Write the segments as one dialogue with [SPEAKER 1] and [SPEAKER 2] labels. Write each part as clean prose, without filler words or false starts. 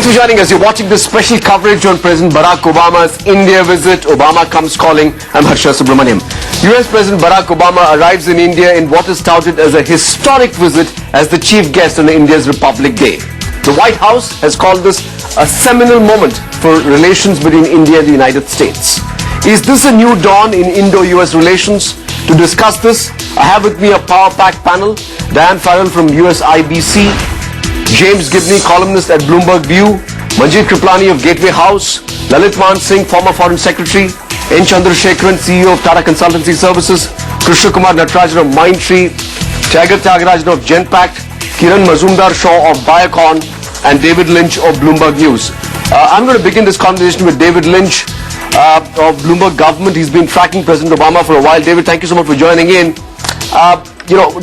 [SPEAKER 1] Thanks for joining us. You're watching this special coverage on President Barack Obama's India visit. Obama comes calling. I'm Harsha Subramaniam. US President Barack Obama arrives in India in what is touted as a historic visit as the chief guest on India's Republic Day. The White House has called this a seminal moment for relations between India and the United States. Is this a new dawn in Indo-US relations? To discuss this, I have with me a power-packed panel. Diane Farrell from USIBC, James Gibney, columnist at Bloomberg View, Manjeet Kriplani of Gateway House, Lalit Man Singh, former Foreign Secretary, N. Chandrasekharan, CEO of Tata Consultancy Services, Krishna Kumar Natarajan of Mindtree, Tiger Tyagarajan of Genpact, Kiran Mazumdar-Shaw of Biocon, and David Lynch of Bloomberg News. I'm going to begin this conversation with David Lynch of Bloomberg Government. He's been tracking President Obama for a while. David, thank you so much for joining in.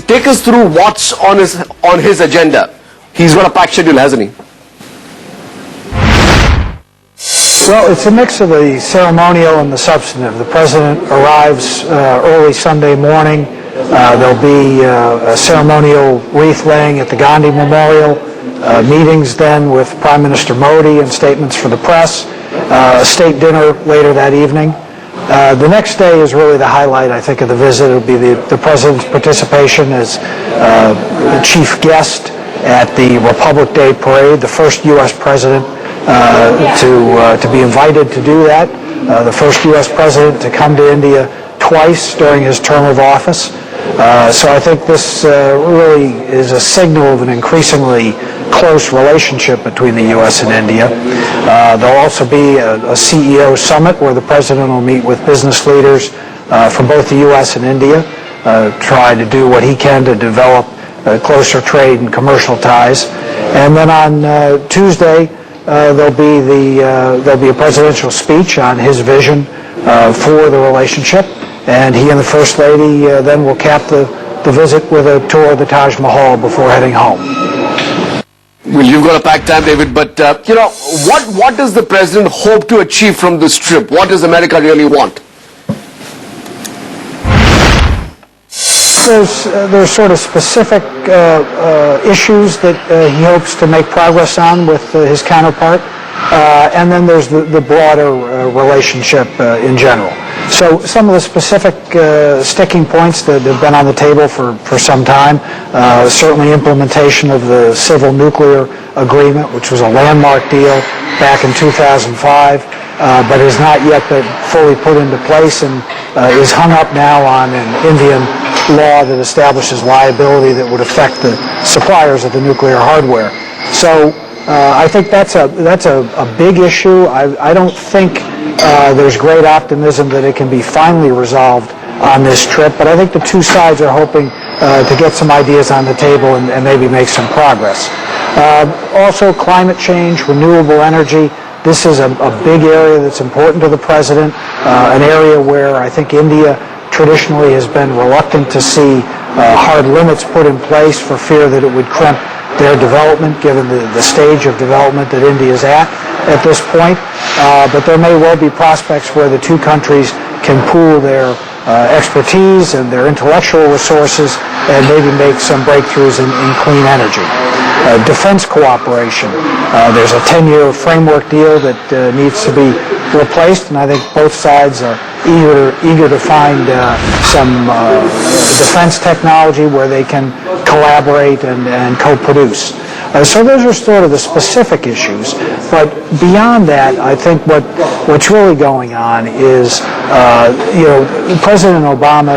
[SPEAKER 1] Take us through what's on his agenda. He's got a packed schedule, hasn't he?
[SPEAKER 2] Well, it's a mix of the ceremonial and the substantive. The president arrives early Sunday morning. There'll be a ceremonial wreath laying at the Gandhi Memorial, meetings then with Prime Minister Modi and statements for the press, a state dinner later that evening. The next day is really the highlight, I think, of the visit. It'll be the president's participation as the chief guest at the Republic Day parade, the first U.S. president to be invited to do that, the first U.S. president to come to India twice during his term of office. So I think this really is a signal of an increasingly close relationship between the U.S. and India. There'll also be a CEO summit where the president will meet with business leaders from both the U.S. and India, try to do what he can to develop closer trade and commercial ties. And then on Tuesday, there'll be a presidential speech on his vision for the relationship, and he and the First Lady then will cap the visit with a tour of the Taj Mahal before heading home.
[SPEAKER 1] Well, you've got a packed time, David, but what does the president hope to achieve from this trip? What does America really want?
[SPEAKER 2] There's sort of specific issues that he hopes to make progress on with his counterpart, and then there's the broader relationship in general. So some of the specific sticking points that have been on the table for some time, certainly implementation of the civil nuclear agreement, which was a landmark deal back in 2005, but has not yet been fully put into place and is hung up now on an Indian law that establishes liability that would affect the suppliers of the nuclear hardware. So I think that's a big issue. I don't think there's great optimism that it can be finally resolved on this trip, but I think the two sides are hoping to get some ideas on the table and maybe make some progress. Also, climate change, renewable energy. This is a big area that's important to the president, an area where I think India traditionally has been reluctant to see hard limits put in place for fear that it would crimp their development, given the stage of development that India is at this point. But there may well be prospects where the two countries can pool their expertise and their intellectual resources and maybe make some breakthroughs in clean energy. Defense cooperation. There's a 10-year framework deal that needs to be replaced, and I think both sides are eager to find some defense technology where they can collaborate and co-produce. So those are sort of the specific issues, but beyond that, I think what's really going on is, President Obama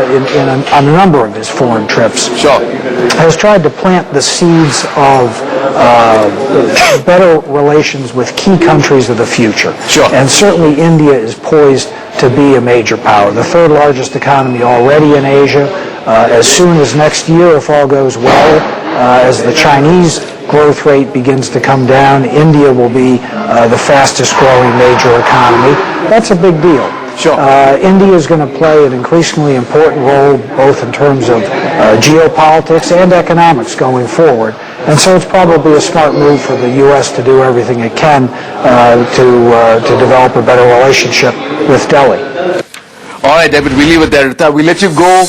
[SPEAKER 2] on a number of his foreign trips has tried to plant the seeds of better relations with key countries of the future. And certainly India is poised to be a major power, the third largest economy already in Asia. As soon as next year, if all goes well, as the Chinese growth rate begins to come down, India will be the fastest growing major economy. That's a big deal. India is going to play an increasingly important role both in terms of geopolitics and economics going forward. And so it's probably a smart move for the U.S. to do everything it can to develop a better relationship with Delhi.
[SPEAKER 1] All right, David, we leave it there. We let you go.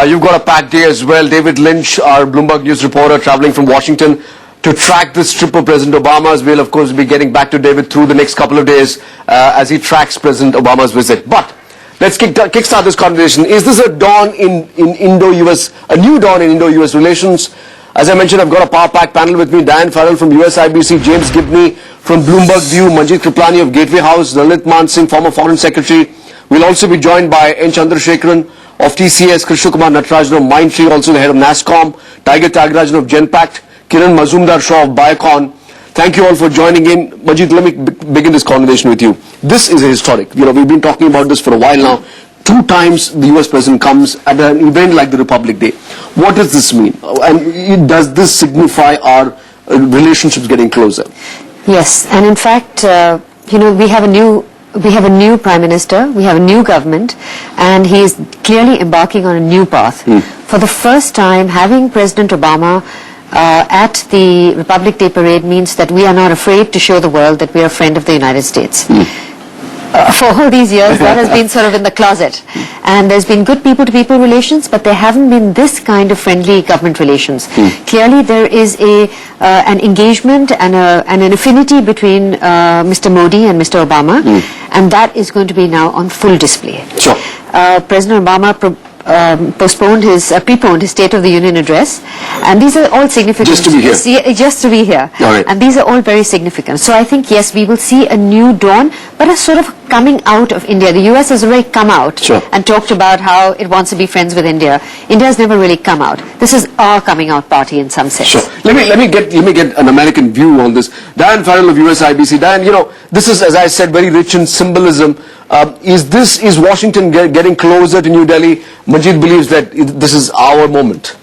[SPEAKER 1] You've got a packed day as well. David Lynch, our Bloomberg News reporter traveling from Washington. to track this trip of President Obama's. We'll, of course, be getting back to David through the next couple of days as he tracks President Obama's visit. But let's kickstart this conversation. Is this a dawn in Indo-US, a new dawn in Indo-US relations? As I mentioned, I've got a power pack panel with me. Diane Farrell from USIBC, James Gibney from Bloomberg View, Manjeet Kriplani of Gateway House, Lalit Man Singh, former Foreign Secretary. We'll also be joined by N. Chandrasekharan of TCS, Krishna Kumar Natarajan of Mindtree, also the head of NASSCOM, Tiger Tyagarajan of Genpact, Kiran Mazumdar-Shaw of Biocon. Thank you all for joining in. Manjeet, let me begin this conversation with you. This is a historic. You know, we've been talking about this for a while now. 2 times the US president comes at an event like the Republic Day. What does this mean? And does this signify our relationships getting closer?
[SPEAKER 3] Yes, and in fact, you know, we have a new Prime Minister, we have a new government, and he is clearly embarking on a new path. For the first time, having President Obama at the Republic Day parade means that we are not afraid to show the world that we are a friend of the United States. For all these years, that has been sort of in the closet. And there's been good people-to-people relations, but there haven't been this kind of friendly government relations. Clearly, there is an engagement and an affinity between Mr. Modi and Mr. Obama, and that is going to be now on full display.
[SPEAKER 1] Sure.
[SPEAKER 3] President Obama preponed his State of the Union address, and these are all significant.
[SPEAKER 1] Just to be here.
[SPEAKER 3] Just to be here.
[SPEAKER 1] All right.
[SPEAKER 3] And these are all very significant. So I think, yes, we will see a new dawn, but a sort of coming out of India. The US has already come out and talked about how it wants to be friends with India. India has never really come out. This is our coming out party in some sense.
[SPEAKER 1] Sure. Let me get an American view on this. Diane Farrell of USIBC. Diane, you know, this is, as I said, very rich in symbolism. Is Washington getting closer to New Delhi? Manjeet believes that this is our moment.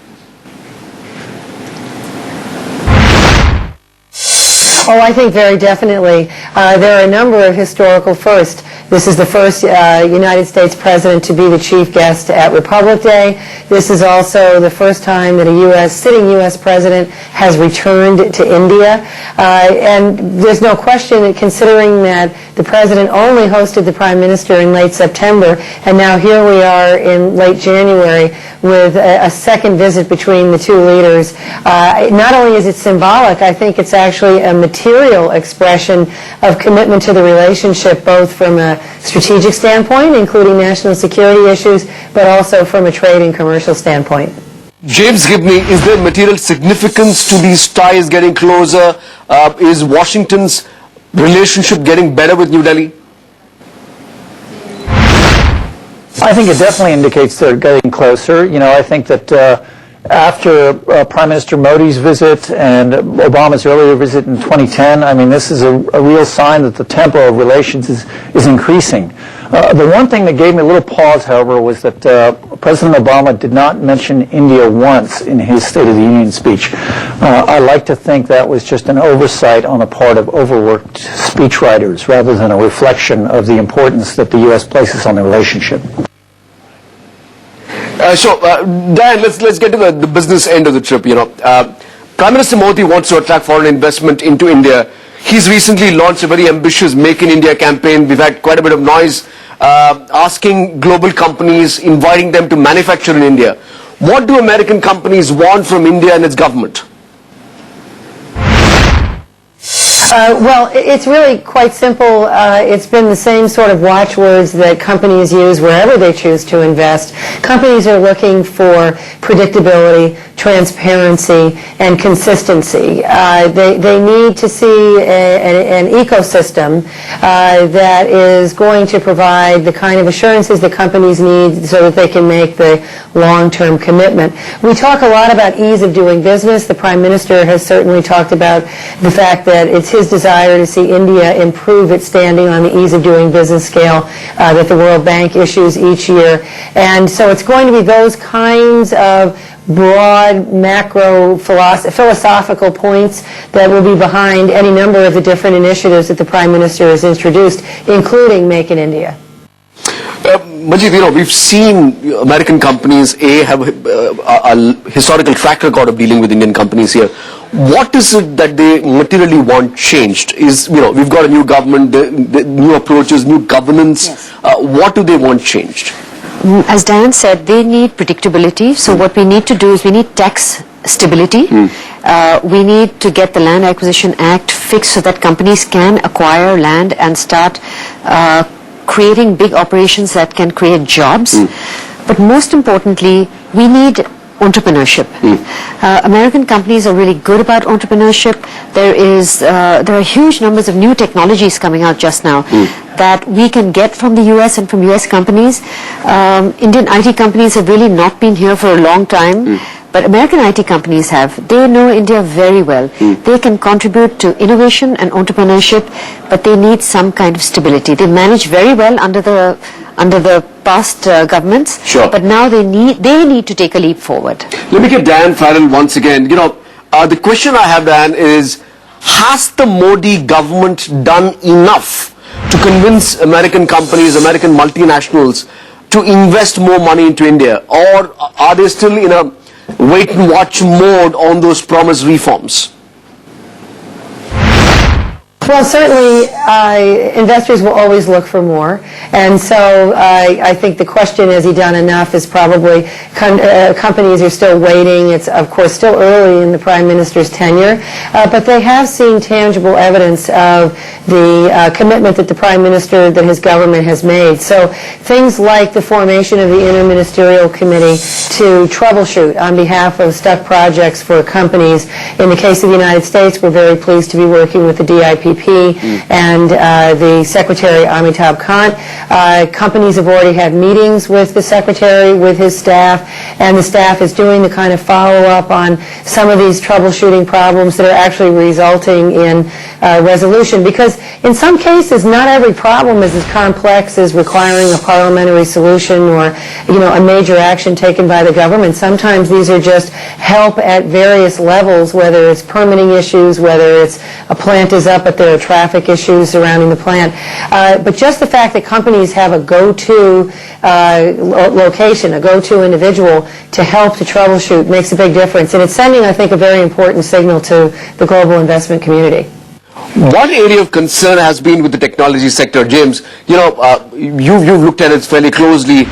[SPEAKER 4] Oh, I think very definitely. There are a number of historical firsts. This is the first United States president to be the chief guest at Republic Day. This is also the first time that a sitting U.S. president has returned to India. And there's no question that considering that the president only hosted the prime minister in late September, and now here we are in late January with a second visit between the two leaders. Not only is it symbolic, I think it's actually a material expression of commitment to the relationship, both from a strategic standpoint, including national security issues, but also from a trade and commercial standpoint.
[SPEAKER 1] James Gibney, is there material significance to these ties getting closer? Is Washington's relationship getting better with New Delhi?
[SPEAKER 5] I think it definitely indicates they're getting closer. You know, I think that after Prime Minister Modi's visit and Obama's earlier visit in 2010, I mean, this is a real sign that the tempo of relations is increasing. The one thing that gave me a little pause, however, was that President Obama did not mention India once in his State of the Union speech. I like to think that was just an oversight on the part of overworked speechwriters rather than a reflection of the importance that the U.S. places on the relationship.
[SPEAKER 1] Diane, let's get to the business end of the trip. You know, Prime Minister Modi wants to attract foreign investment into India. He's recently launched a very ambitious Make in India campaign. We've had quite a bit of noise asking global companies, inviting them to manufacture in India. What do American companies want from India and its government?
[SPEAKER 4] Well, it's really quite simple. It's been the same sort of watchwords that companies use wherever they choose to invest. Companies are looking for predictability, transparency, and consistency. They need to see an ecosystem that is going to provide the kind of assurances that companies need so that they can make the long-term commitment. We talk a lot about ease of doing business. The Prime Minister has certainly talked about the fact that it's his desire to see India improve its standing on the ease of doing business scale that the World Bank issues each year. And so it's going to be those kinds of broad, macro, philosophical points that will be behind any number of the different initiatives that the Prime Minister has introduced, including Make in India.
[SPEAKER 1] Manjeet, you know, we've seen American companies, have a historical track record of dealing with Indian companies here. What is it that they materially want changed? You know, we've got a new government, the new approaches, new governance.
[SPEAKER 3] Yes.
[SPEAKER 1] What do they want changed?
[SPEAKER 3] As Diane said, they need predictability. So what we need to do is we need tax stability. We need to get the Land Acquisition Act fixed so that companies can acquire land and start creating big operations that can create jobs. But most importantly, we need entrepreneurship. American companies are really good about entrepreneurship. There are huge numbers of new technologies coming out just now that we can get from the US and from US companies. Indian IT companies have really not been here for a long time. But American IT companies have. They know India very well. They can contribute to innovation and entrepreneurship, but they need some kind of stability. They manage very well under the past governments, but now they need to take a leap forward.
[SPEAKER 1] Let me get Dan Farrell once again. The question I have, Dan, is has the Modi government done enough to convince American companies, American multinationals to invest more money into India, or are they still in a wait and watch mode on those promised reforms?
[SPEAKER 4] Well, certainly investors will always look for more, and so I think the question, has he done enough, is probably companies are still waiting. It's, of course, still early in the Prime Minister's tenure, but they have seen tangible evidence of the commitment that the Prime Minister, that his government has made. So things like the formation of the Interministerial Committee to troubleshoot on behalf of stuck projects for companies. In the case of the United States, we're very pleased to be working with the DIPP and the Secretary Amitabh Kant. Companies have already had meetings with the Secretary, with his staff, and the staff is doing the kind of follow-up on some of these troubleshooting problems that are actually resulting in resolution. Because in some cases, not every problem is as complex as requiring a parliamentary solution or, a major action taken by the government. Sometimes these are just help at various levels, whether it's permitting issues, whether it's a plant is up but there are traffic issues surrounding the plant. But just the fact that companies have a go-to location, a go-to individual to help to troubleshoot makes a big difference. And it's sending, I think, a very important signal to the global investment community.
[SPEAKER 1] One area of concern has been with the technology sector, James. You've looked at it fairly closely.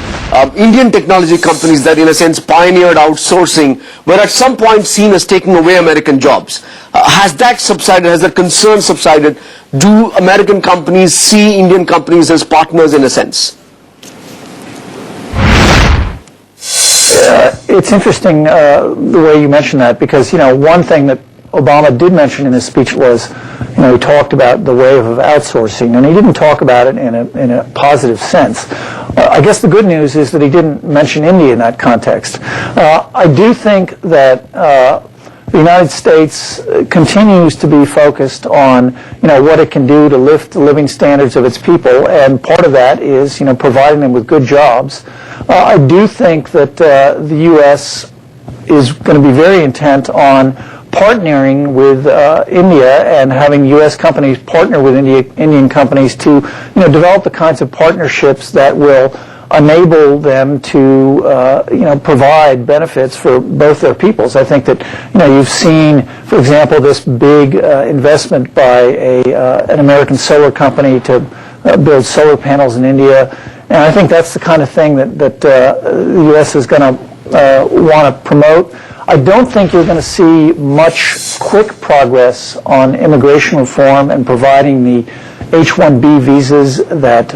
[SPEAKER 1] Indian technology companies that, in a sense, pioneered outsourcing were at some point seen as taking away American jobs. Has that subsided? Has that concern subsided? Do American companies see Indian companies as partners in a sense?
[SPEAKER 5] It's interesting the way you mention that, because, one thing that Obama did mention in his speech was, he talked about the wave of outsourcing, and he didn't talk about it in a positive sense. I guess the good news is that he didn't mention India in that context. I do think that the United States continues to be focused on, what it can do to lift the living standards of its people, and part of that is, providing them with good jobs. I do think that the U.S. is going to be very intent on partnering with India and having U.S. companies partner with Indian companies to, develop the kinds of partnerships that will enable them to, provide benefits for both their peoples. I think that, you've seen, for example, this big investment by an American solar company to build solar panels in India, and I think that's the kind of thing that the U.S. is going to want to promote. I don't think you're going to see much quick progress on immigration reform and providing the H-1B visas that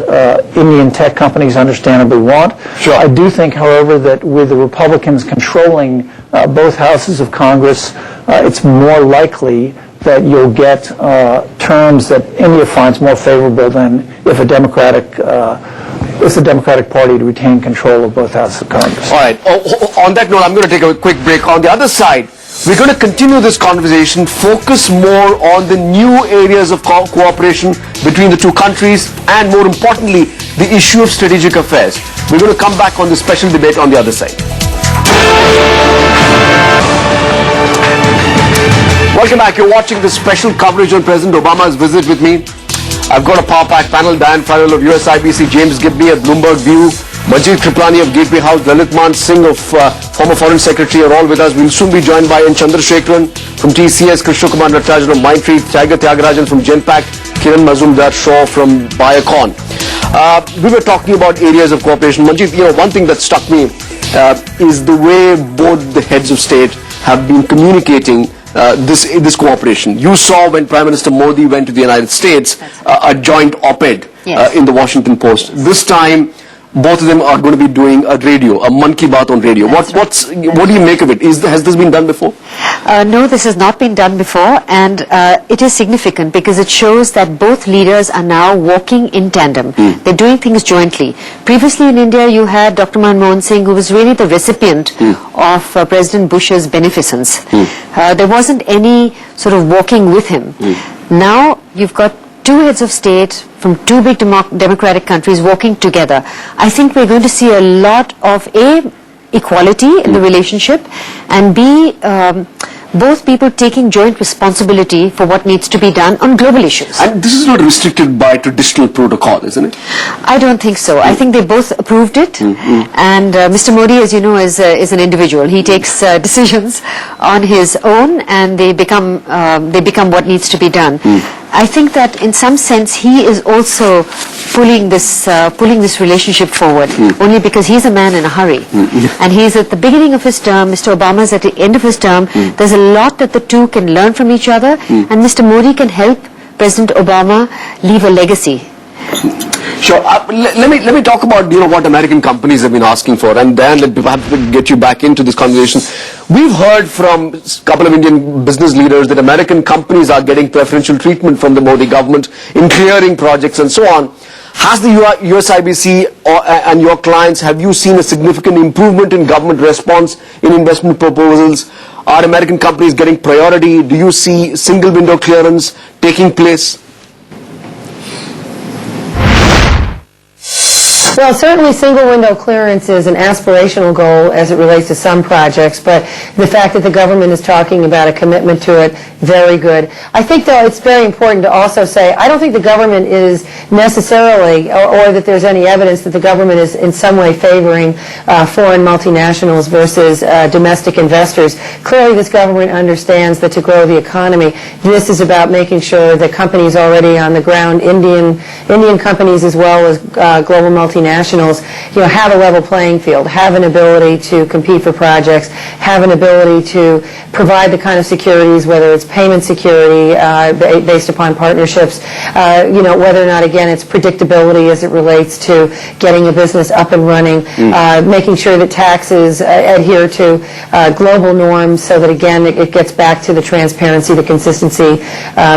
[SPEAKER 5] Indian tech companies understandably want.
[SPEAKER 1] Sure.
[SPEAKER 5] I do think, however, that with the Republicans controlling both houses of Congress, it's more likely that you'll get terms that India finds more favorable than if the Democratic Party to retain control of both houses of Congress.
[SPEAKER 1] All right. On that note, I'm going to take a quick break. On the other side, we're going to continue this conversation, focus more on the new areas of cooperation between the two countries, and more importantly, the issue of strategic affairs. We're going to come back on the special debate on the other side. Welcome back. You're watching the special coverage on President Obama's visit with me. I've got a power-packed panel. Dan Farrell of USIBC, James Gibney at Bloomberg View, Majid Kriplani of Gateway House, Lalit Man Singh of former Foreign Secretary are all with us. We'll soon be joined by N. Chandrasekharan from TCS, Krishna Kumar Natarajan of Mindtree, Tiger Tyagarajan from Genpact, Kiran Mazumdar-Shaw from Biocon. We were talking about areas of cooperation. Manjeet, one thing that struck me is the way both the heads of state have been communicating this cooperation. You saw when Prime Minister Modi went to the United States a joint op-ed in the Washington Post. This time, both of them are going to be doing a radio, a Mann Ki Baat on radio. What do you make of it? Has this been done before?
[SPEAKER 3] No, this has not been done before, and it is significant because it shows that both leaders are now walking in tandem. They're doing things jointly. Previously in India, you had Dr. Manmohan Singh, who was really the recipient of President Bush's beneficence. There wasn't any sort of walking with him. Now you've got two heads of state from two big democratic countries working together. I think we're going to see a lot of A, equality in the relationship, and B, both people taking joint responsibility for what needs to be done on global issues.
[SPEAKER 1] And this is not restricted by traditional protocol, isn't it?
[SPEAKER 3] I don't think so. I think they both approved it, and Mr. Modi, as you know, is an individual. He takes decisions on his own, and they become what needs to be done. I think that in some sense he is also pulling this relationship forward, only because he's a man in a hurry, and he's at the beginning of his term. Mr. Obama's at the end of his term. There's a lot that the two can learn from each other, and Mr. Modi can help President Obama leave a legacy.
[SPEAKER 1] Sure. Let me talk about what American companies have been asking for, and then let me get you back into this conversation. We've heard from a couple of Indian business leaders that American companies are getting preferential treatment from the Modi government in clearing projects and so on. Has the USIBC and your clients, have you seen a significant improvement in government response in investment proposals? Are American companies getting priority? Do you see single window clearance taking place?
[SPEAKER 4] Well, certainly single window clearance is an aspirational goal as it relates to some projects, but the fact that the government is talking about a commitment to it, very good. I think, though, it's very important to also say, I don't think the government is necessarily, or that there's any evidence that the government is in some way favoring foreign multinationals versus domestic investors. Clearly, this government understands that to grow the economy, this is about making sure that companies already on the ground, Indian companies as well as global multinationals, have a level playing field, have an ability to compete for projects, have an ability to provide the kind of securities, whether it's payment security based upon partnerships, whether or not, again, it's predictability as it relates to getting a business up and running, making sure that taxes adhere to global norms so that, again, it gets back to the transparency, the consistency,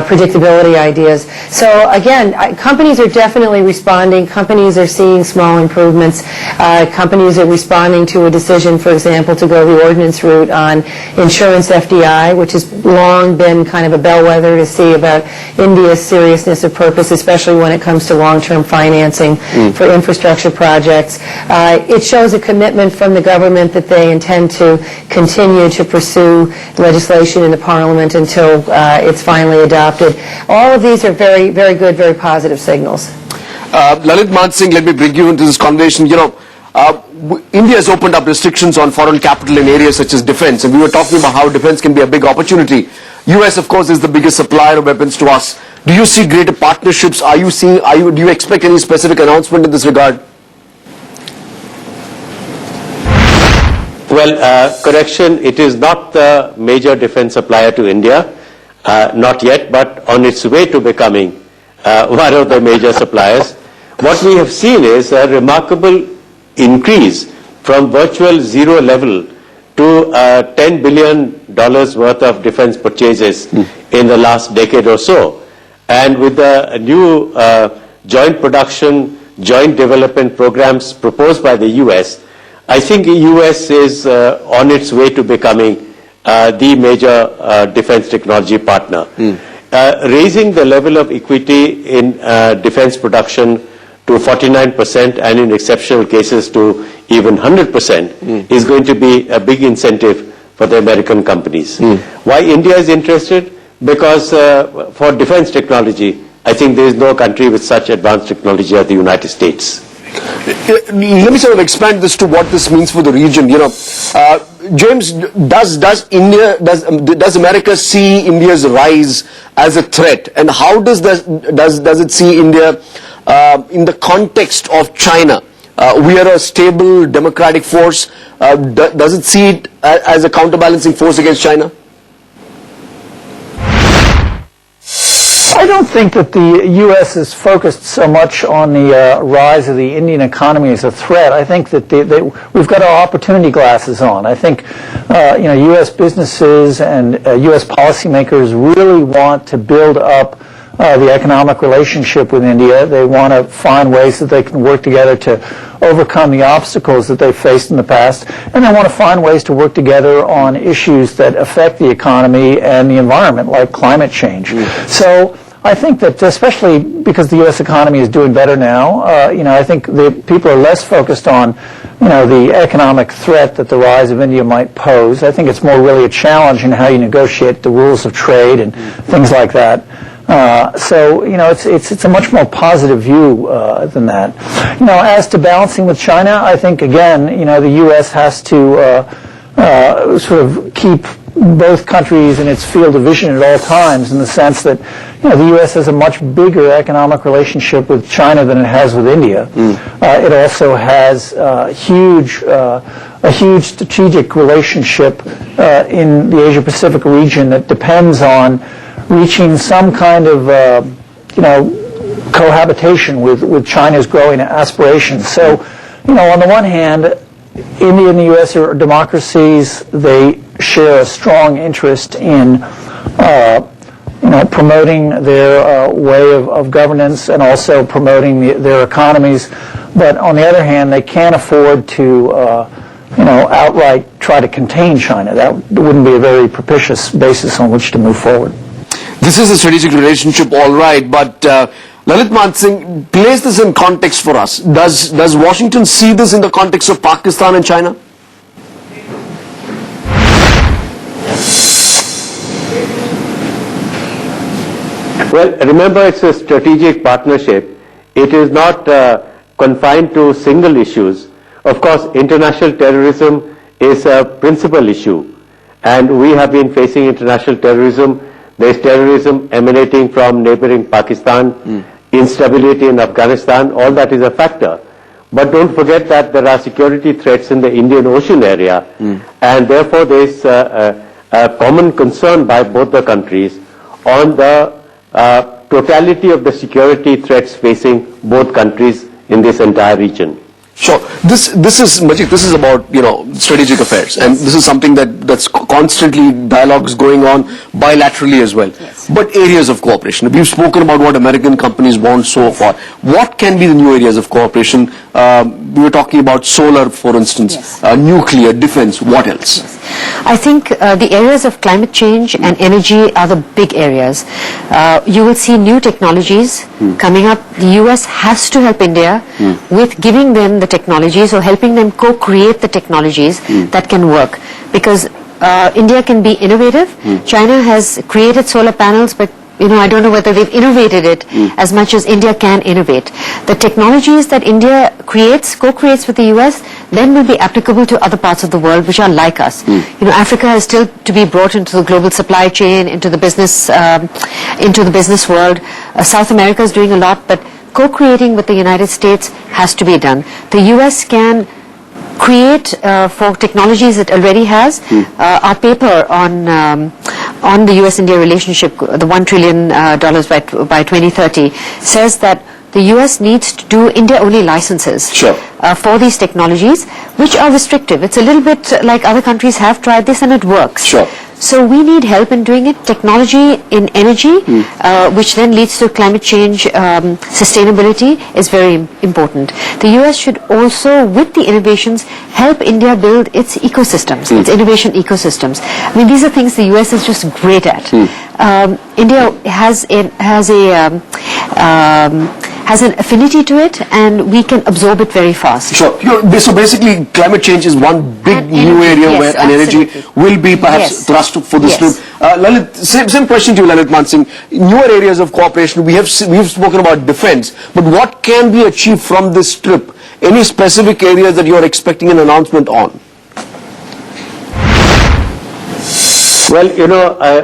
[SPEAKER 4] predictability ideas. So, again, companies are definitely responding. Companies are seeing small improvements. Companies are responding to a decision, for example, to go the ordinance route on insurance FDI, which has long been kind of a bellwether to see about India's seriousness of purpose, especially when it comes to long-term financing for infrastructure projects. It shows a commitment from the government that they intend to continue to pursue legislation in the Parliament until it's finally adopted. All of these are very, very good, very positive signals.
[SPEAKER 1] Lalit Mansingh, let me bring you into this conversation. India has opened up restrictions on foreign capital in areas such as defense, and we were talking about how defense can be a big opportunity. US, of course, is the biggest supplier of weapons to us. Do you see greater partnerships? Do you expect any specific announcement in this regard?
[SPEAKER 6] Well, correction, it is not the major defense supplier to India, not yet, but on its way to becoming one of the major suppliers. What we have seen is a remarkable increase from virtual zero level to $10 billion worth of defense purchases in the last decade or so. And with the new joint production, joint development programs proposed by the US, I think the US is on its way to becoming the major defense technology partner. Raising the level of equity in defense production to 49% and in exceptional cases to even 100% is going to be a big incentive for the American companies. Why India is interested? Because for defense technology, I think there is no country with such advanced technology as the United States.
[SPEAKER 1] Let me sort of expand this to what this means for the region. James, does America see India's rise as a threat, and how does it see India in the context of China, We are a stable democratic force. Does it see it as a counterbalancing force against China?
[SPEAKER 5] I don't think that the U.S. is focused so much on the rise of the Indian economy as a threat. I think that we've got our opportunity glasses on. I think U.S. businesses and U.S. policymakers really want to build up the economic relationship with India. They want to find ways that they can work together to overcome the obstacles that they've faced in the past, and they want to find ways to work together on issues that affect the economy and the environment, like climate change. So I think that, especially because the U.S. economy is doing better now, I think the people are less focused on, the economic threat that the rise of India might pose. I think it's more really a challenge in how you negotiate the rules of trade and things like that. It's a much more positive view than that. As to balancing with China, I think again, the U.S. has to sort of keep both countries in its field of vision at all times, in the sense that the U.S. has a much bigger economic relationship with China than it has with India. It also has a huge strategic relationship in the Asia-Pacific region that depends on reaching some kind of cohabitation with China's growing aspirations. So, on the one hand, India and the U.S. are democracies. They share a strong interest in promoting their way of governance and also promoting their economies. But on the other hand, they can't afford to outright try to contain China. That wouldn't be a very propitious basis on which to move forward.
[SPEAKER 1] This is a strategic relationship, all right, but Lalit Mansingh, place this in context for us. Does Washington see this in the context of Pakistan and China?
[SPEAKER 6] Well, remember, it's a strategic partnership. It is not confined to single issues. Of course, international terrorism is a principal issue, and we have been facing international terrorism. There is terrorism emanating from neighboring Pakistan, instability in Afghanistan, all that is a factor. But don't forget that there are security threats in the Indian Ocean area, and therefore there is a common concern by both the countries on the totality of the security threats facing both countries in this entire region.
[SPEAKER 1] Sure. This is Majid, this is about strategic affairs, and this is something that's constantly dialogues going on bilaterally as well.
[SPEAKER 3] Yes.
[SPEAKER 1] But areas of cooperation. We've spoken about what American companies want so far. What can be the new areas of cooperation? We were talking about solar, for instance,
[SPEAKER 3] Yes.
[SPEAKER 1] nuclear, defense. What else?
[SPEAKER 3] Yes. I think the areas of climate change and energy are the big areas. You will see new technologies coming up. The US has to help India with giving them the technologies or helping them co-create the technologies that can work. Because India can be innovative. China has created solar panels, but I don't know whether they've innovated it as much as India can innovate. The technologies that India co-creates with the US, then will be applicable to other parts of the world which are like us. Africa has still to be brought into the global supply chain, into the business world. South America is doing a lot, but co-creating with the United States has to be done. The US can create for technologies it already has. Our paper on the US-India relationship, the $1 trillion by 2030, says that the US needs to do India-only licenses for these technologies, which are restrictive. It's a little bit like other countries have tried this and it works.
[SPEAKER 1] Sure.
[SPEAKER 3] So we need help in doing it. Technology in energy, which then leads to climate change, sustainability, is very important. The US should also, with the innovations, help India build its ecosystems, its innovation ecosystems. I mean, these are things the US is just great at. India has an affinity to it, and we can absorb it very fast.
[SPEAKER 1] Sure. So basically, climate change is one big new area where energy will be perhaps thrust for this trip. Lalit, same question to you, Lalit Mansingh. Newer areas of cooperation, we've spoken about defense, but what can be achieved from this trip? Any specific areas that you're expecting an announcement on?
[SPEAKER 6] Well,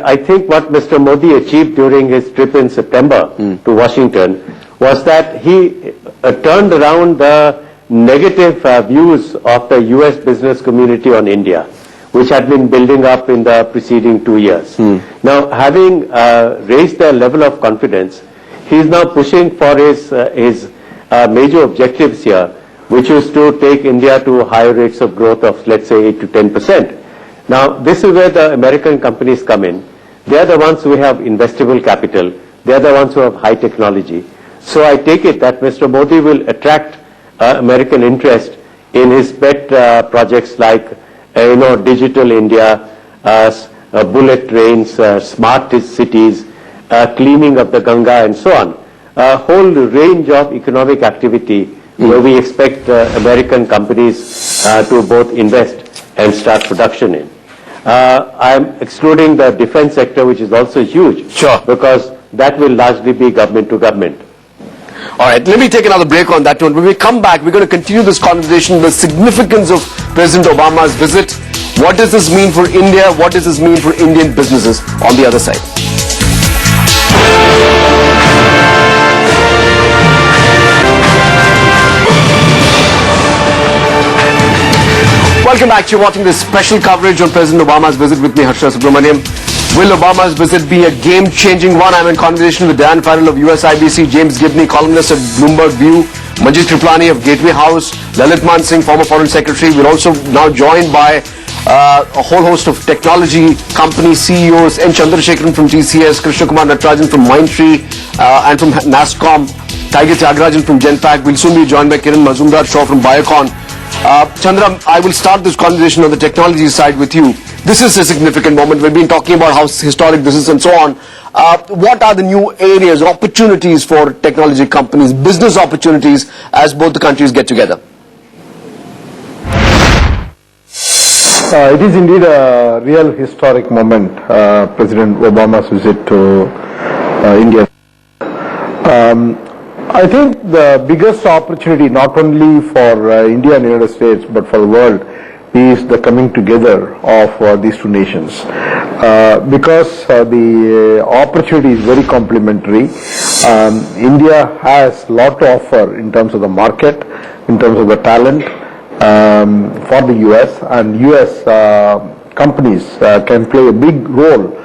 [SPEAKER 6] I think what Mr. Modi achieved during his trip in September to Washington was that he turned around the negative views of the US business community on India, which had been building up in the preceding 2 years. Now, having raised their level of confidence, he is now pushing for his major objectives here, which is to take India to higher rates of growth of, let's say, 8 to 10%. Now, this is where the American companies come in. They are the ones who have investable capital. They are the ones who have high technology. So I take it that Mr. Modi will attract American interest in his pet projects like, Digital India, bullet trains, smart cities, cleaning of the Ganga and so on. A whole range of economic activity where we expect American companies to both invest and start production in. I am excluding the defense sector, which is also huge.
[SPEAKER 1] Sure.
[SPEAKER 6] Because that will largely be government to government.
[SPEAKER 1] All right, let me take another break on that one. When we come back, we're going to continue this conversation, the significance of President Obama's visit. What does this mean for India? What does this mean for Indian businesses on the other side? Welcome back. You're watching this special coverage on President Obama's visit with me, Harsha Subramaniam. Will Obama's visit be a game-changing one? I'm in conversation with Dan Farrell of USIBC, James Gibney, columnist at Bloomberg View, Manjit Triplani of Gateway House, Lalit Mansingh, former Foreign Secretary. We're also now joined by a whole host of technology company CEOs, N. Chandrasekharan from TCS, Krishna Kumar Natarajan from Mindtree, and from NASSCOM, Tiger Tyagarajan from Genpact. We'll soon be joined by Kiran Mazumdar-Shaw from Biocon. Chandra, I will start this conversation on the technology side with you. This is a significant moment. We've been talking about how historic this is and so on. What are the new areas, opportunities for technology companies, business opportunities as both the countries get together?
[SPEAKER 7] It is indeed a real historic moment, President Obama's visit to India. I think the biggest opportunity not only for India and the United States but for the world is the coming together of these two nations, because the opportunity is very complementary. India has a lot to offer in terms of the market, in terms of the talent for the US, and US companies can play a big role,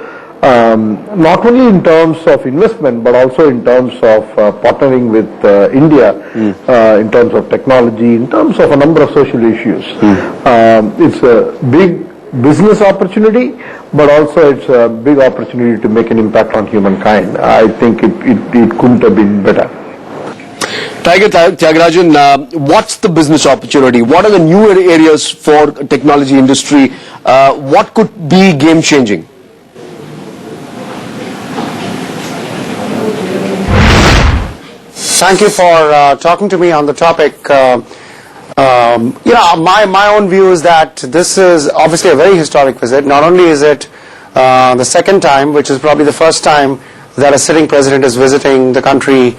[SPEAKER 7] not only in terms of investment but also in terms of partnering with India in terms of technology, in terms of a number of social issues. It's a big business opportunity, but also it's a big opportunity to make an impact on humankind. I think it couldn't have been better.
[SPEAKER 1] Tiger Tyagarajan, what's the business opportunity? What are the newer areas for technology industry? What could be game-changing?
[SPEAKER 8] Thank you for talking to me on the topic. My own view is that this is obviously a very historic visit. Not only is it the second time, which is probably the first time that a sitting president is visiting the country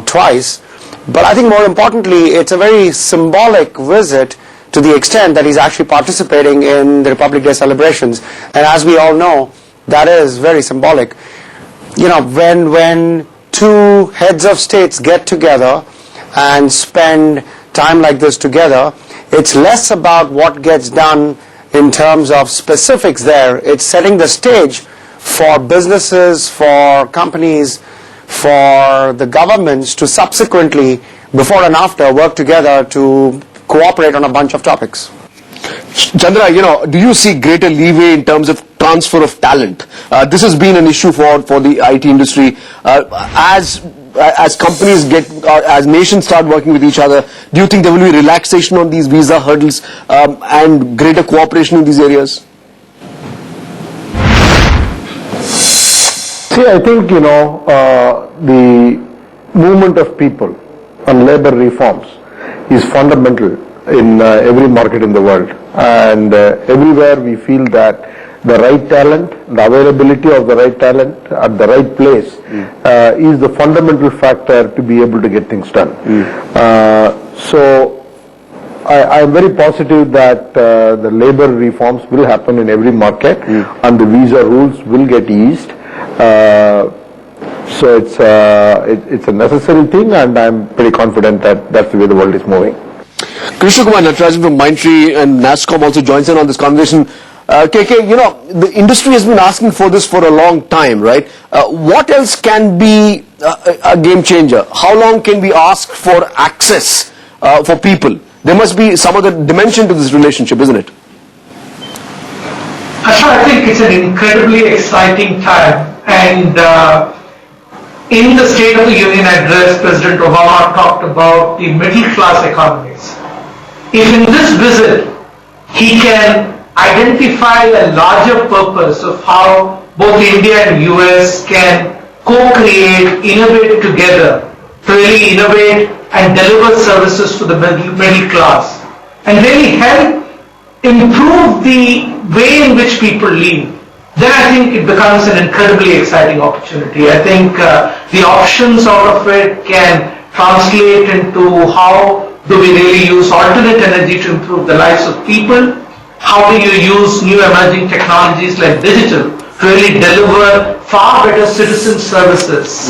[SPEAKER 8] twice, but I think more importantly, it's a very symbolic visit to the extent that he's actually participating in the Republic Day celebrations. And as we all know, that is very symbolic. You know, when two heads of states get together and spend time like this together, it's less about what gets done in terms of specifics there. It's setting the stage for businesses, for companies, for the governments to subsequently, before and after, work together to cooperate on a bunch of topics.
[SPEAKER 1] Chandra, do you see greater leeway in terms of transfer of talent? This has been an issue for the IT industry. As companies as nations start working with each other, do you think there will be relaxation on these visa hurdles and greater cooperation in these areas?
[SPEAKER 7] See, I think, the movement of people on labor reforms is fundamental in every market in the world, and everywhere we feel that the right talent, the availability of the right talent at the right place is the fundamental factor to be able to get things done. So I am very positive that the labor reforms will happen in every market and the visa rules will get eased. So it's a necessary thing, and I'm pretty confident that that's the way the world is moving.
[SPEAKER 1] Krishna Kumar Natarajan from Mindtree and NASSCOM also joins in on this conversation. KK, you know, the industry has been asking for this for a long time, right? What else can be a game changer? How long can we ask for access for people? There must be some other dimension to this relationship, isn't it?
[SPEAKER 9] I think it's an incredibly exciting time, and in the State of the Union address, President Obama talked about the middle class economies. If in this visit he can identify a larger purpose of how both India and US can co-create, innovate together, to really innovate and deliver services to the middle class, and really help improve the way in which people live, then I think it becomes an incredibly exciting opportunity. I think the options out of it can translate into how do we really use alternate energy to improve the lives of people, how do you use new emerging technologies like digital to really deliver far better citizen services.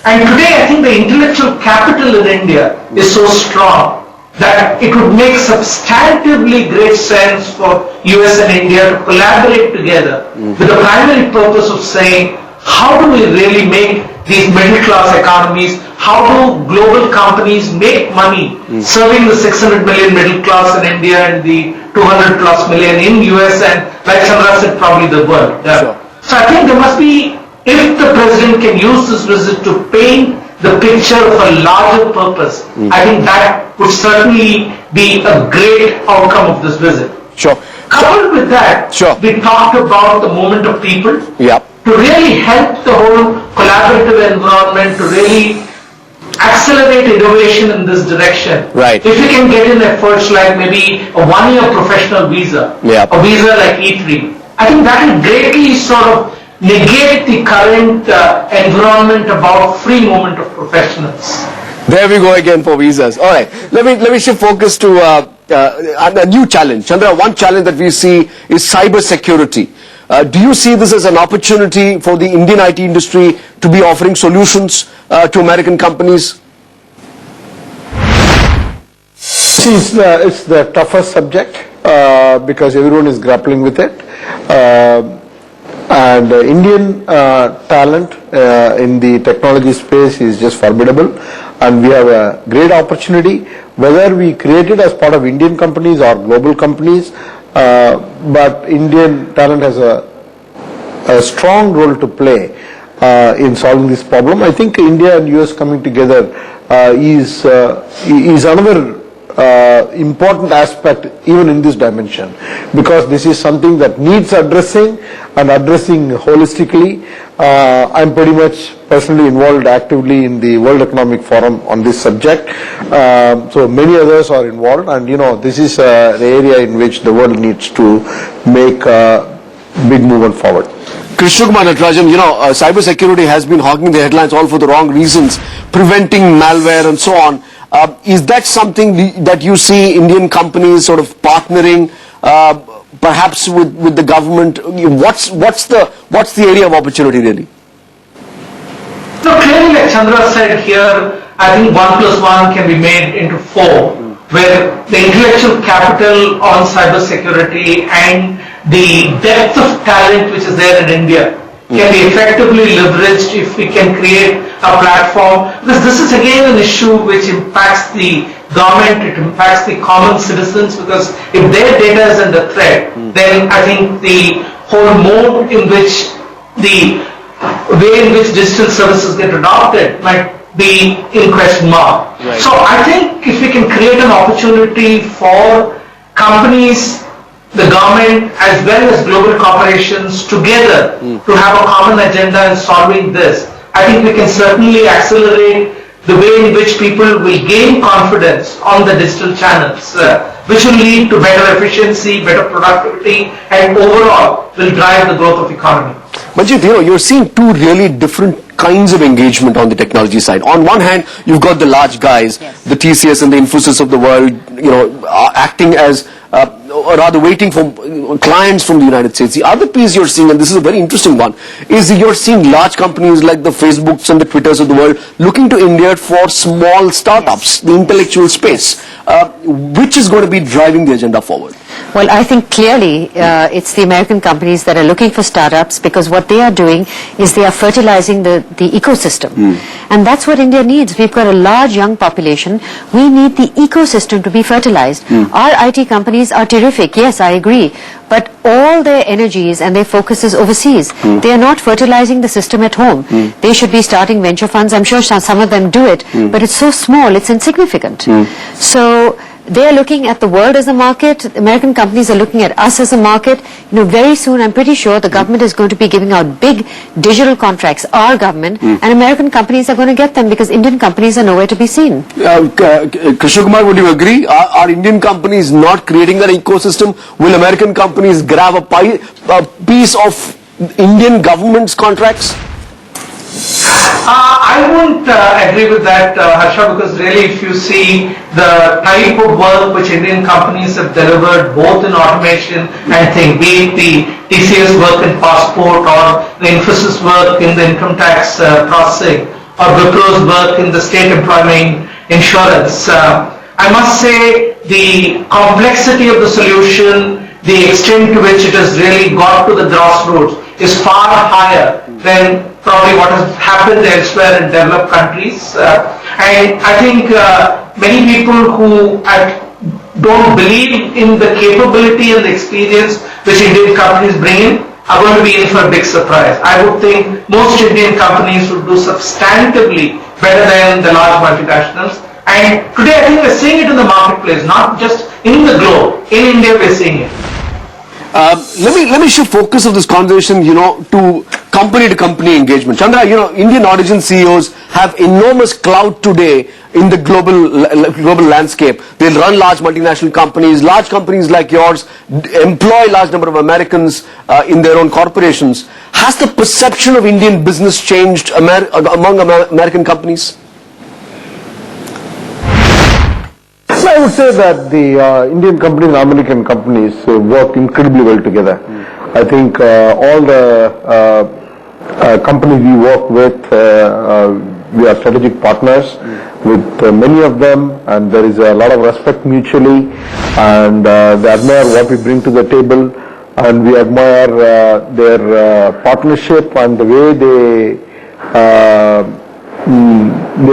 [SPEAKER 9] And today I think the intellectual capital in India is so strong that it would make substantively great sense for US and India to collaborate together with the primary purpose of saying, how do we really make these middle class economies, how do global companies make money serving the 600 million middle class in India and the 200 plus million in US and, like Chandra said, probably the world.
[SPEAKER 1] Sure.
[SPEAKER 9] So I think there must be, if the president can use this visit to paint the picture of a larger purpose, I think that would certainly be a great outcome of this visit.
[SPEAKER 1] Sure.
[SPEAKER 9] Coupled with that, we talked about the movement of people.
[SPEAKER 1] Yeah.
[SPEAKER 9] To really help the whole collaborative environment, to really accelerate innovation in this direction.
[SPEAKER 1] Right.
[SPEAKER 9] If we can get in efforts like maybe a one-year professional visa, a visa like E3, I think that will greatly sort of negate the current environment about free movement of professionals.
[SPEAKER 1] There we go again for visas. All right, let me shift focus to a new challenge. Chandra, one challenge that we see is cyber security. Do you see this as an opportunity for the Indian IT industry to be offering solutions to American companies?
[SPEAKER 7] See, it's the toughest subject because everyone is grappling with it. And Indian talent in the technology space is just formidable, and we have a great opportunity, whether we create it as part of Indian companies or global companies, but Indian talent has a strong role to play in solving this problem. I think India and US coming together is another important aspect even in this dimension, because this is something that needs addressing and addressing holistically. I'm pretty much personally involved actively in the World Economic Forum on this subject, so many others are involved, and you know, this is the area in which the world needs to make a big movement forward.
[SPEAKER 1] Krishna Kumar Natarajan, you know, cybersecurity has been hogging the headlines all for the wrong reasons, preventing malware and so on. Is that something that you see Indian companies sort of partnering, perhaps with the government? What's the area of opportunity really?
[SPEAKER 9] So clearly, like Chandra said here, I think 1 + 1 can be made into 4, where the intellectual capital on cybersecurity and the depth of talent which is there in India can be effectively leveraged if we can create a platform, because this is again an issue which impacts the government, it impacts the common citizens, because if their data is under threat, then I think the whole mode in which the way in which digital services get adopted might be in question mark.
[SPEAKER 1] Right.
[SPEAKER 9] So I think if we can create an opportunity for companies, the government as well as global corporations together to have a common agenda in solving this, I think we can certainly accelerate the way in which people will gain confidence on the digital channels, which will lead to better efficiency, better productivity, and overall will drive the growth of economy.
[SPEAKER 1] Manjit, you know, you're seeing two really different kinds of engagement on the technology side. On one hand, you've got the large guys, the TCS and the Infosys of the world, are acting as or rather waiting for clients from the United States. The other piece you're seeing, and this is a very interesting one, is you're seeing large companies like the Facebooks and the Twitters of the world looking to India for small startups, the intellectual space, which is going to be driving the agenda forward.
[SPEAKER 3] Well, I think clearly it's the American companies that are looking for startups, because what they are doing is they are fertilizing the ecosystem. And that's what India needs. We've got a large young population. We need the ecosystem to be fertilized. Our IT companies are terrific, yes, I agree. But all their energies and their focus is overseas. They are not fertilizing the system at home. They should be starting venture funds. I'm sure some of them do it, but it's so small, it's insignificant. So they are looking at the world as a market. American companies are looking at us as a market. Very soon, I'm pretty sure the government is going to be giving out big digital contracts, our government, and American companies are going to get them because Indian companies are nowhere to be seen.
[SPEAKER 1] Krishna Kumar, would you agree? Are Indian companies not creating that ecosystem? Will American companies grab a piece of Indian government's contracts?
[SPEAKER 9] I won't agree with that, Harsha, because really if you see the type of work which Indian companies have delivered both in automation and think, be it the TCS work in passport or the Infosys work in the income tax processing or Wipro's work in the state employment insurance, I must say the complexity of the solution, the extent to which it has really got to the grassroots is far higher than probably what has happened elsewhere in developed countries. And I think many people who don't believe in the capability and the experience which Indian companies bring in are going to be in for a big surprise. I would think most Indian companies would do substantively better than the large multinationals. And today I think we're seeing it in the marketplace, not just in the globe. In India we're seeing it.
[SPEAKER 1] Let me shift focus of this conversation, to company engagement. Chandra, Indian origin CEOs have enormous clout today in the global landscape. They'll run large multinational companies. Large companies like yours employ large number of Americans in their own corporations. Has the perception of Indian business changed among American companies?
[SPEAKER 7] I would say that the Indian companies and American companies work incredibly well together. I think all the companies we work with, we are strategic partners with many of them, and there is a lot of respect mutually, and they admire what we bring to the table, and we admire their partnership and the way they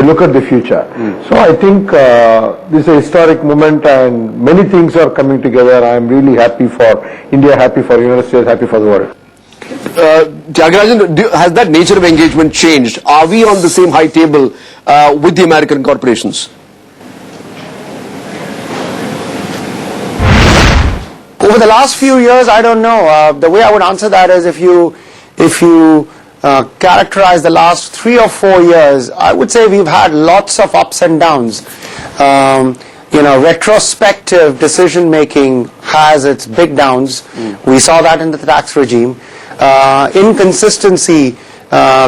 [SPEAKER 7] look at the future. So I think this is a historic moment and many things are coming together. I am really happy for India, happy for the United States, happy for the world.
[SPEAKER 1] Tyagarajan, has that nature of engagement changed? Are we on the same high table with the American corporations?
[SPEAKER 8] Over the last few years, I don't know. The way I would answer that is if you characterize the last 3 or 4 years, I would say we've had lots of ups and downs. Retrospective decision making has its big downs. We saw that in the tax regime. Inconsistency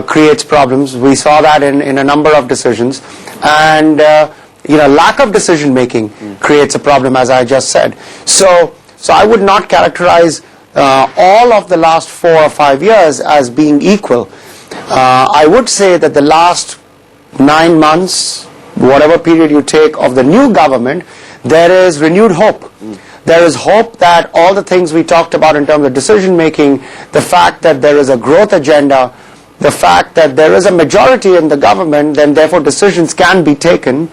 [SPEAKER 8] creates problems. We saw that in a number of decisions. And lack of decision making creates a problem, as I just said. So I would not characterize all of the last 4 or 5 years as being equal. I would say that the last 9 months, whatever period you take of the new government, there is renewed hope. There is hope that all the things we talked about in terms of decision making, the fact that there is a growth agenda, the fact that there is a majority in the government, then therefore decisions can be taken,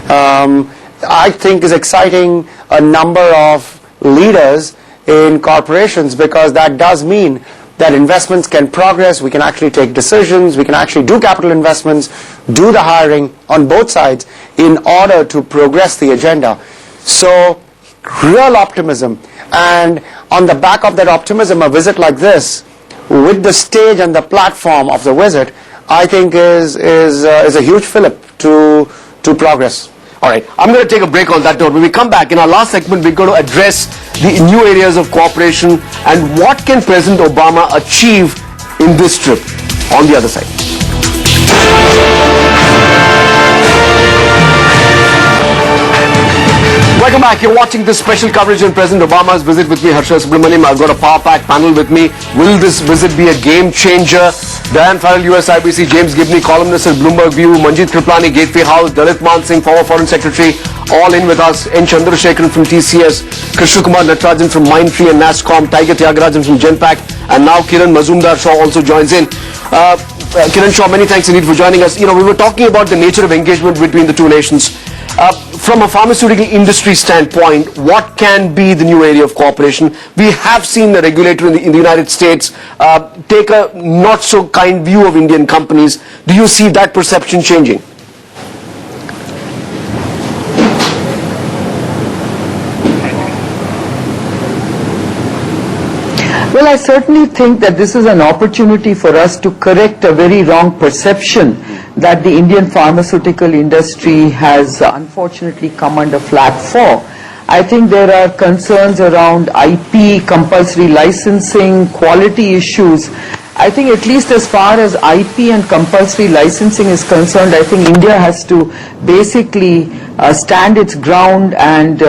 [SPEAKER 8] I think is exciting a number of leaders in corporations, because that does mean that investments can progress, we can actually take decisions, we can actually do capital investments, do the hiring on both sides in order to progress the agenda. So real optimism, and on the back of that optimism, a visit like this with the stage and the platform of the visit, I think is a huge fillip to progress.
[SPEAKER 1] All right, I'm going to take a break on that note. When we come back, in our last segment, we're going to address the new areas of cooperation and what can President Obama achieve in this trip on the other side. Welcome back. You're watching this special coverage on President Obama's visit with me, Harsha Subramaniam. I've got a power-packed panel with me. Will this visit be a game changer? Diane Farrell, US IBC, James Gibney, columnist at Bloomberg View, Manjeet Kriplani, Gateway House, Dalit Man Singh, former Foreign Secretary, all in with us. N. Chandrasekharan from TCS, Krishna Kumar Natarajan from Mindtree and NASSCOM, Tiger Tyagarajan from Genpact, and now Kiran Mazumdar-Shaw also joins in. Kiran Shaw, many thanks indeed for joining us. You know, we were talking about the nature of engagement between the two nations. From a pharmaceutical industry standpoint, what can be the new area of cooperation? We have seen the regulator in the United States take a not so kind view of Indian companies. Do you see that perception changing?
[SPEAKER 10] Well, I certainly think that this is an opportunity for us to correct a very wrong perception that the Indian pharmaceutical industry has unfortunately come under flak for. I think there are concerns around IP, compulsory licensing, quality issues. I think at least as far as IP and compulsory licensing is concerned, I think India has to basically stand its ground and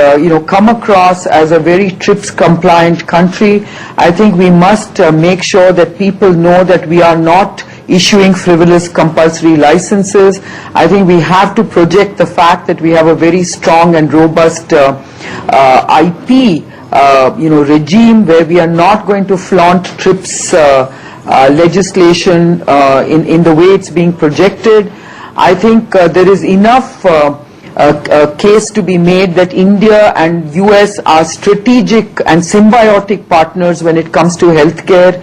[SPEAKER 10] come across as a very TRIPS compliant country. I think we must make sure that people know that we are not issuing frivolous compulsory licenses. I think we have to project the fact that we have a very strong and robust IP regime where we are not going to flaunt TRIPS legislation in the way it's being projected. I think there is enough case to be made that India and US are strategic and symbiotic partners when it comes to healthcare.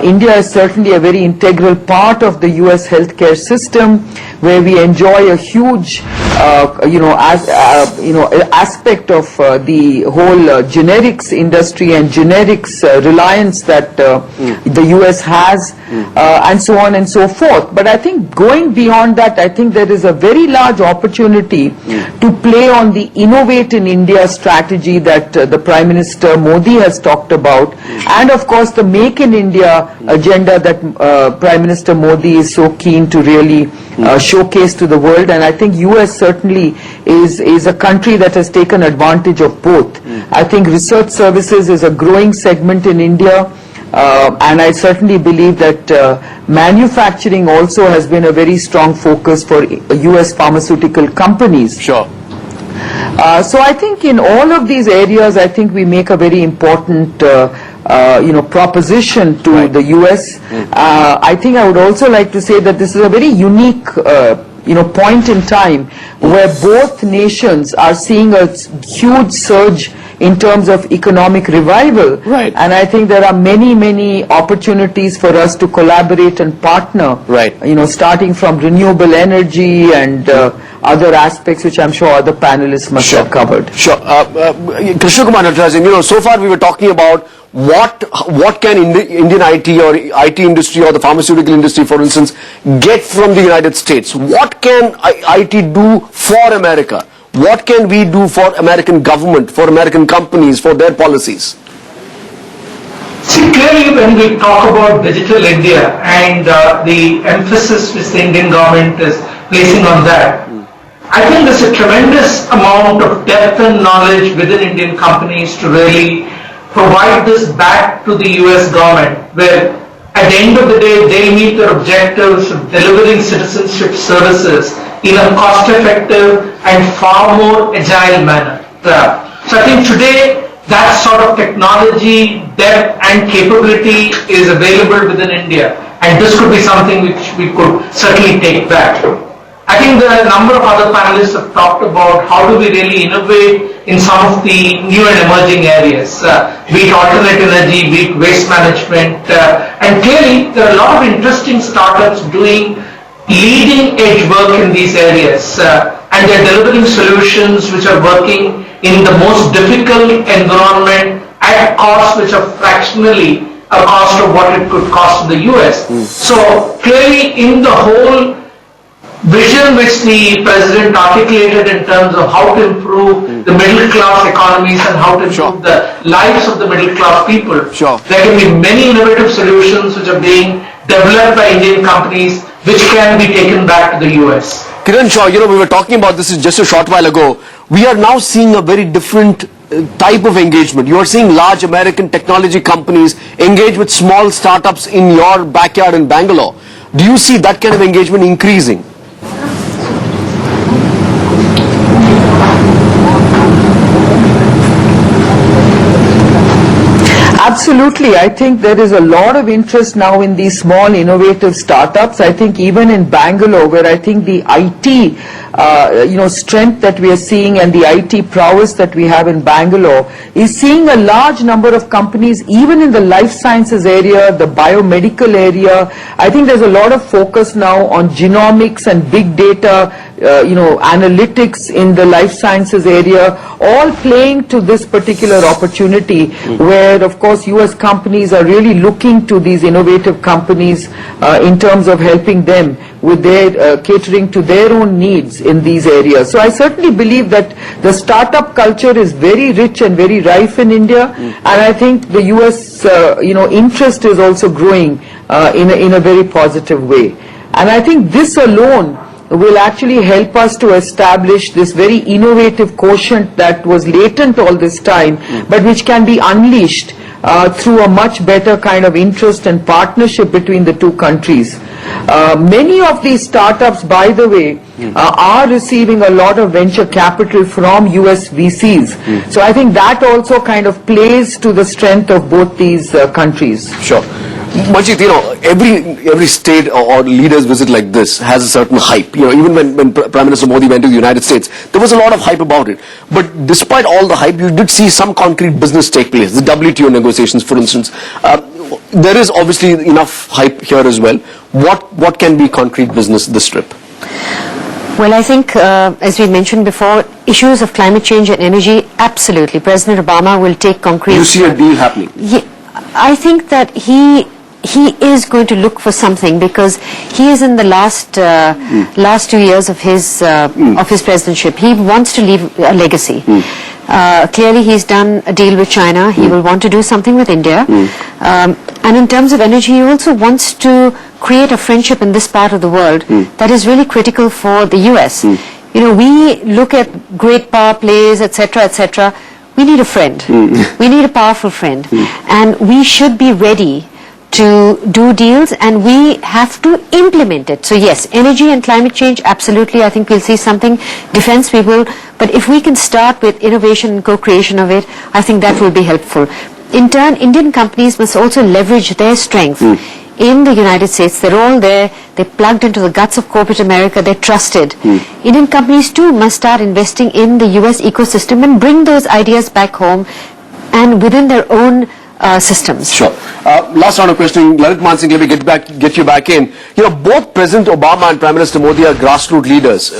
[SPEAKER 10] India is certainly a very integral part of the US healthcare system, where we enjoy a huge aspect of the whole generics industry and generics reliance that the US has, and so on and so forth. But I think going beyond that, I think there is a very large opportunity to play on the Innovate in India strategy that the Prime Minister Modi has talked about, and of course the Make in India agenda that Prime Minister Modi is so keen to really showcase to the world. And I think US certainly is a country that has taken advantage of both. I think research services is a growing segment in India, and I certainly believe that manufacturing also has been a very strong focus for US pharmaceutical companies.
[SPEAKER 1] Sure.
[SPEAKER 10] So I think in all of these areas, I think we make a very important proposition to the US. I think I would also like to say that this is a very unique point in time where both nations are seeing a huge surge in terms of economic revival.
[SPEAKER 1] Right.
[SPEAKER 10] And I think there are many opportunities for us to collaborate and partner.
[SPEAKER 1] Right.
[SPEAKER 10] Starting from renewable energy and other aspects which I'm sure other panelists must have covered.
[SPEAKER 1] Sure. Krishna Kumar Natarajan, so far we were talking about what can Indian IT or IT industry or the pharmaceutical industry, for instance, get from the United States. What can IT do for America? What can we do for American government, for American companies, for their policies?
[SPEAKER 9] See, clearly when we talk about Digital India and the emphasis which the Indian government is placing on that, I think there's a tremendous amount of depth and knowledge within Indian companies to really provide this back to the US government, where at the end of the day they meet their objectives of delivering citizenship services in a cost-effective and far more agile manner. So I think today that sort of technology, depth and capability is available within India, and this could be something which we could certainly take back. I think there are a number of other panelists have talked about how do we really innovate in some of the new and emerging areas, be it alternate energy, be it waste management, and clearly there are a lot of interesting startups doing leading edge work in these areas, and they're delivering solutions which are working in the most difficult environment at costs which are fractionally a cost of what it could cost in the US. So clearly in the whole vision which the President articulated in terms of how to improve the middle class economies and how to improve the lives of the middle class people, there can be many innovative solutions which are being developed by Indian companies which can be taken back to the US.
[SPEAKER 1] Kiran Shaw, we were talking about this just a short while ago. We are now seeing a very different type of engagement. You are seeing large American technology companies engage with small startups in your backyard in Bangalore. Do you see that kind of engagement increasing?
[SPEAKER 10] Absolutely. I think there is a lot of interest now in these small innovative startups. I think even in Bangalore, where I think the IT strength that we are seeing and the IT prowess that we have in Bangalore is seeing a large number of companies even in the life sciences area, the biomedical area. I think there's a lot of focus now on genomics and big data, analytics in the life sciences area, all playing to this particular opportunity where, of course, US companies are really looking to these innovative companies in terms of helping them with their catering to their own needs in these areas. So I certainly believe that the startup culture is very rich and very rife in India, and I think the US interest is also growing in a very positive way. And I think this alone will actually help us to establish this very innovative quotient that was latent all this time, but which can be unleashed through a much better kind of interest and partnership between the two countries. Many of these startups, by the way, are receiving a lot of venture capital from US VCs. So I think that also kind of plays to the strength of both these countries.
[SPEAKER 1] Sure. Manjeet, every state or leader's visit like this has a certain hype. Even when Prime Minister Modi went to the United States, there was a lot of hype about it. But despite all the hype, you did see some concrete business take place. The WTO negotiations, for instance. There is obviously enough hype here as well. What can be concrete business this trip?
[SPEAKER 3] Well, I think, as we mentioned before, issues of climate change and energy, absolutely. President Obama will take concrete...
[SPEAKER 1] You see a deal happening?
[SPEAKER 3] Yeah, I think that he is going to look for something because he is in the last 2 years of his presidency. He wants to leave a legacy. Clearly, he's done a deal with China. He will want to do something with India. And in terms of energy, he also wants to create a friendship in this part of the world that is really critical for the US. We look at great power plays, etc., etc. We need a friend. We need a powerful friend. And we should be ready to do deals, and we have to implement it. So yes, energy and climate change, absolutely, I think we'll see something. Defense, we will. But if we can start with innovation and co-creation of it, I think that will be helpful. In turn, Indian companies must also leverage their strength in the United States. They're all there. They're plugged into the guts of corporate America. They're trusted. Indian companies too must start investing in the US ecosystem and bring those ideas back home and within their own systems.
[SPEAKER 1] Sure. Last round of questioning. Lalit Mansingh, let me get you back in. Both President Obama and Prime Minister Modi are grassroots leaders,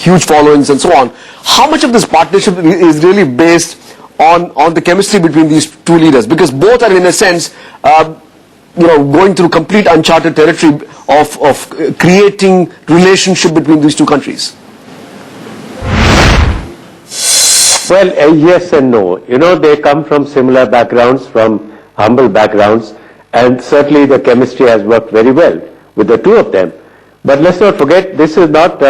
[SPEAKER 1] huge followings and so on. How much of this partnership is really based on the chemistry between these two leaders? Because both are, in a sense, going through complete uncharted territory of creating relationship between these two countries.
[SPEAKER 6] Well, yes and no. They come from similar backgrounds, from humble backgrounds, and certainly the chemistry has worked very well with the two of them. But let's not forget, this is not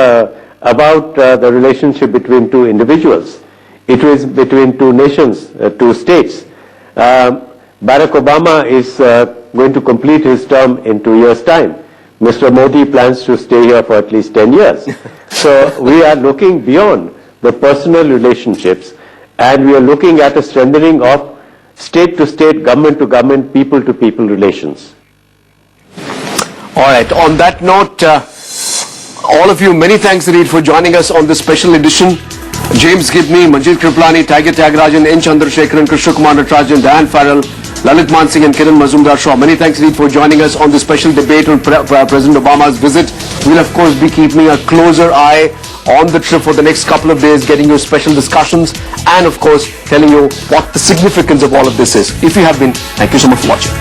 [SPEAKER 6] about the relationship between two individuals. It is between two nations, two states. Barack Obama is going to complete his term in 2 years' time. Mr. Modi plans to stay here for at least 10 years. So we are looking beyond the personal relationships, and we are looking at a strengthening of state-to-state, government-to-government, people-to-people relations.
[SPEAKER 1] All right. On that note, all of you, many thanks indeed for joining us on this special edition. James Gibney, Manjeet Kriplani, Tiger Tyagarajan, N. Chandrasekharan, Krishna Kumar Natarajan, Diane Farrell, Lalit Mansingh and Kiran Mazumdar-Shaw. Many thanks indeed for joining us on this special debate on President Obama's visit. We'll of course be keeping a closer eye on the trip for the next couple of days, getting you special discussions and of course telling you what the significance of all of this is. If you have been, thank you so much for watching.